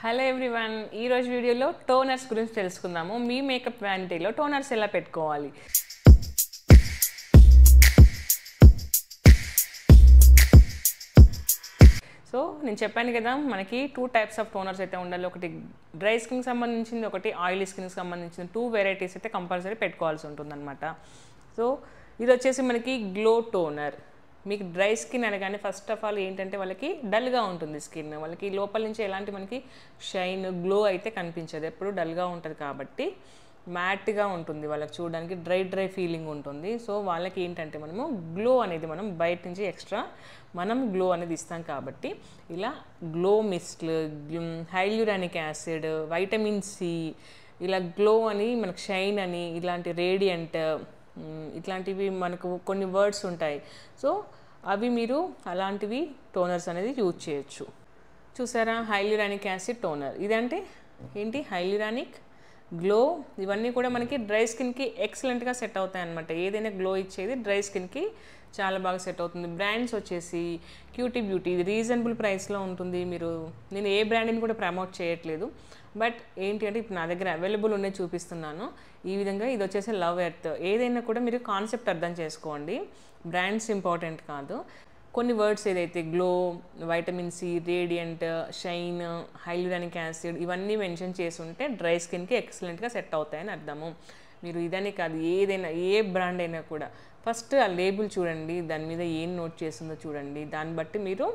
Hello everyone, ఈరోజు వీడియోలో toners గురించి తెలుసుకుందాము. మీ మేకప్ వ్యానిటీలో టోనర్స్ ఎలా పెట్టుకోవాలి. సో నేను చెప్పాను కదా, మనకి 2 టైప్స్ ఆఫ్ టోనర్స్ అయితే ఉండాలి. ఒకటి డ్రై స్కిన్కి సంబంధించింది, ఒకటి ఆయిలీ స్కిన్కి సంబంధించింది. 2 వెరైటీస్ అయితే కంపల్సరీ పెట్టుకోవాల్సి ఉంటుందన్నమాట. సో ఇది వచ్చేసి మనకి గ్లో టోనర్. మీకు డ్రై స్కిన్ అనగానే ఫస్ట్ ఆఫ్ ఆల్ ఏంటంటే వాళ్ళకి డల్గా ఉంటుంది స్కిన్. వాళ్ళకి లోపల నుంచి ఎలాంటి మనకి షైన్ గ్లో అయితే కనిపించదు, ఎప్పుడు డల్గా ఉంటుంది కాబట్టి మ్యాట్గా ఉంటుంది. వాళ్ళకి చూడడానికి డ్రై ఫీలింగ్ ఉంటుంది. సో వాళ్ళకి ఏంటంటే మనము గ్లో అనేది మనం బయట నుంచి ఎక్స్ట్రా మనం గ్లో అనేది ఇస్తాం కాబట్టి ఇలా గ్లో మిస్ట్లు, హైల్యూరానిక్ యాసిడ్, వైటమిన్ సి, ఇలా గ్లో అని మనకు షైన్ అని ఇలాంటి రేడియంట్ ఇట్లాంటివి మనకు కొన్ని వర్డ్స్ ఉంటాయి. సో అవి మీరు అలాంటివి టోనర్స్ అనేది యూజ్ చేయొచ్చు. చూసారా, హైల్యూరానిక్ యాసిడ్ టోనర్. ఇదంటే ఏంటి, హైల్యూరానిక్, గ్లో, ఇవన్నీ కూడా మనకి డ్రై స్కిన్కి ఎక్సలెంట్గా సెట్ అవుతాయి అన్నమాట. ఏదైనా గ్లో ఇచ్చేది డ్రై స్కిన్కి చాలా బాగా సెట్ అవుతుంది. బ్రాండ్స్ వచ్చేసి క్యూటీ బ్యూటీ, ఇది రీజనబుల్ ప్రైస్లో ఉంటుంది. నేను ఏ బ్రాండ్ని కూడా ప్రమోట్ చేయట్లేదు, బట్ ఏంటి అంటే ఇప్పుడు నా దగ్గర అవైలబుల్ ఉన్నాయి చూపిస్తున్నాను. ఈ విధంగా ఇది వచ్చేసి లవ్ ఎర్త్. ఏదైనా కూడా మీరు కాన్సెప్ట్ అర్థం చేసుకోండి, బ్రాండ్స్ ఇంపార్టెంట్ కాదు. కొన్ని వర్డ్స్ ఏదైతే glow, vitamin C, radiant, shine, hyaluronic acid ఇవన్నీ మెన్షన్ చేసి ఉంటే డ్రై స్కిన్కి ఎక్సలెంట్గా సెట్ అవుతాయని అర్థము. మీరు ఇదని కాదు, ఏదైనా ఏ బ్రాండ్ అయినా కూడా ఫస్ట్ ఆ లేబుల్ చూడండి, దాని మీద ఏం నోట్ చేస్తుందో చూడండి. దాన్ని బట్టి మీరు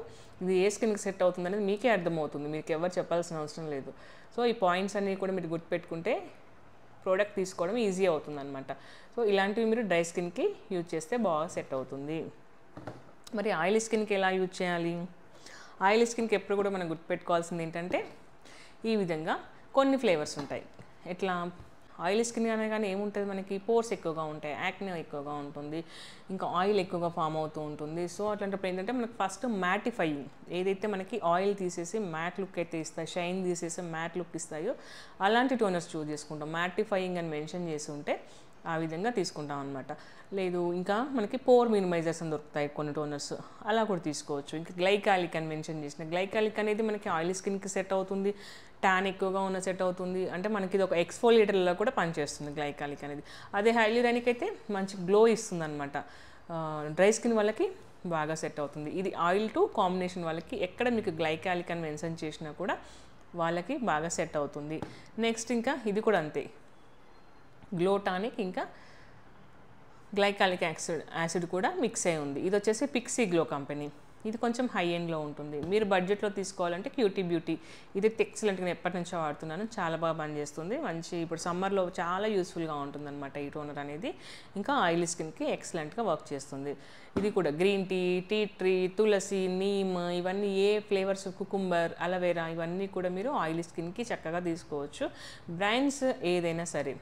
ఇది ఏ స్కిన్కి సెట్ అవుతుంది అనేది మీకే అర్థమవుతుంది, మీకు ఎవరు చెప్పాల్సిన అవసరం లేదు. సో ఈ పాయింట్స్ అన్నీ కూడా మీరు గుర్తుపెట్టుకుంటే ప్రోడక్ట్ తీసుకోవడం ఈజీ అవుతుంది అనమాట. సో ఇలాంటివి మీరు డ్రై స్కిన్కి యూజ్ చేస్తే బాగా సెట్ అవుతుంది. మరి ఆయిలీ స్కిన్కి ఎలా యూజ్ చేయాలి? ఆయిలీ స్కిన్కి ఎప్పుడు కూడా మనం గుర్తుపెట్టుకోవాల్సింది ఏంటంటే ఈ విధంగా కొన్ని ఫ్లేవర్స్ ఉంటాయి. ఎట్లా ఆయిలీ స్కిన్ అనగానే ఏముంటుంది, మనకి పోర్స్ ఎక్కువగా ఉంటాయి, యాక్నే ఎక్కువగా ఉంటుంది, ఇంకా ఆయిల్ ఎక్కువగా ఫామ్ అవుతూ ఉంటుంది. సో అట్లాంటప్పుడు ఏంటంటే మనకి ఫస్ట్ మ్యాటిఫైయింగ్, ఏదైతే మనకి ఆయిల్ తీసేసి మ్యాట్ లుక్ అయితే ఇస్తాయి, షైన్ తీసేసి మ్యాట్ లుక్ ఇస్తాయో అలాంటి టోనర్స్ చూస్ చేసుకుంటాం. మ్యాటిఫైయింగ్ అని మెన్షన్ చేసి ఉంటే ఆ విధంగా తీసుకుంటాం అనమాట. లేదు ఇంకా మనకి పోర్ మినిమైజర్స్ అని దొరుకుతాయి కొన్ని టోనర్స్, అలా కూడా తీసుకోవచ్చు. ఇంకా గ్లైకాలిక్ అని మెన్షన్ చేసిన, గ్లైకాలిక్ అనేది మనకి ఆయిలీ స్కిన్కి సెట్ అవుతుంది, ట్యాన్ ఎక్కువగా ఉన్న సెట్ అవుతుంది, అంటే మనకి ఇది ఒక ఎక్స్ఫోలియేటర్లో కూడా పనిచేస్తుంది గ్లైకాలిక్ అనేది. అదే హైల్యూరానిక్ అయితే మంచి గ్లో ఇస్తుంది అనమాట, డ్రై స్కిన్ వాళ్ళకి బాగా సెట్ అవుతుంది. ఇది ఆయిల్ టు కాంబినేషన్ వాళ్ళకి ఎక్కడ మీకు గ్లైకాలిక్ అని మెన్షన్ చేసినా కూడా వాళ్ళకి బాగా సెట్ అవుతుంది. నెక్స్ట్ ఇంకా ఇది కూడా అంతే, గ్లో టానిక్ ఇంకా గ్లైకాలిక్ యాసిడ్ కూడా మిక్స్ అయి ఉంది. ఇది వచ్చేసి పిక్సీ గ్లో కంపెనీ, ఇది కొంచెం హై ఎండ్లో ఉంటుంది. మీరు బడ్జెట్లో తీసుకోవాలంటే క్యూటీ బ్యూటీ, ఇది ఎక్సలెంట్గా నేను ఎప్పటి నుంచో వాడుతున్నాను, చాలా బాగా పనిచేస్తుంది. మంచి ఇప్పుడు సమ్మర్లో చాలా యూస్ఫుల్గా ఉంటుందన్నమాట ఈ టోనర్ అనేది. ఇంకా ఆయిలీ స్కిన్కి ఎక్సలెంట్గా వర్క్ చేస్తుంది. ఇది కూడా గ్రీన్ టీ, టీ ట్రీ, తులసి, నీమ్, ఇవన్నీ ఏ ఫ్లేవర్స్, కుకుంబర్, అలవేరా, ఇవన్నీ కూడా మీరు ఆయిలీ స్కిన్కి చక్కగా తీసుకోవచ్చు. బ్రాండ్స్ ఏదైనా సరే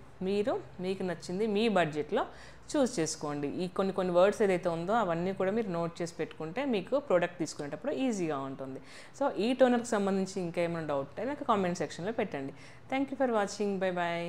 మీకు నచ్చింది మీ బడ్జెట్లో చూస్ చేసుకోండి. ఈ కొన్ని వర్డ్స్ ఏదైతే ఉందో అవన్నీ కూడా మీరు నోట్ చేసి పెట్టుకుంటే మీకు ప్రోడక్ట్ తీసుకునేటప్పుడు ఈజీగా ఉంటుంది. సో ఈ టోనర్కి సంబంధించి ఇంకా ఏమైనా డౌట్ ఉంటే నాకు కామెంట్ సెక్షన్లో పెట్టండి. Thank you for watching. Bye bye.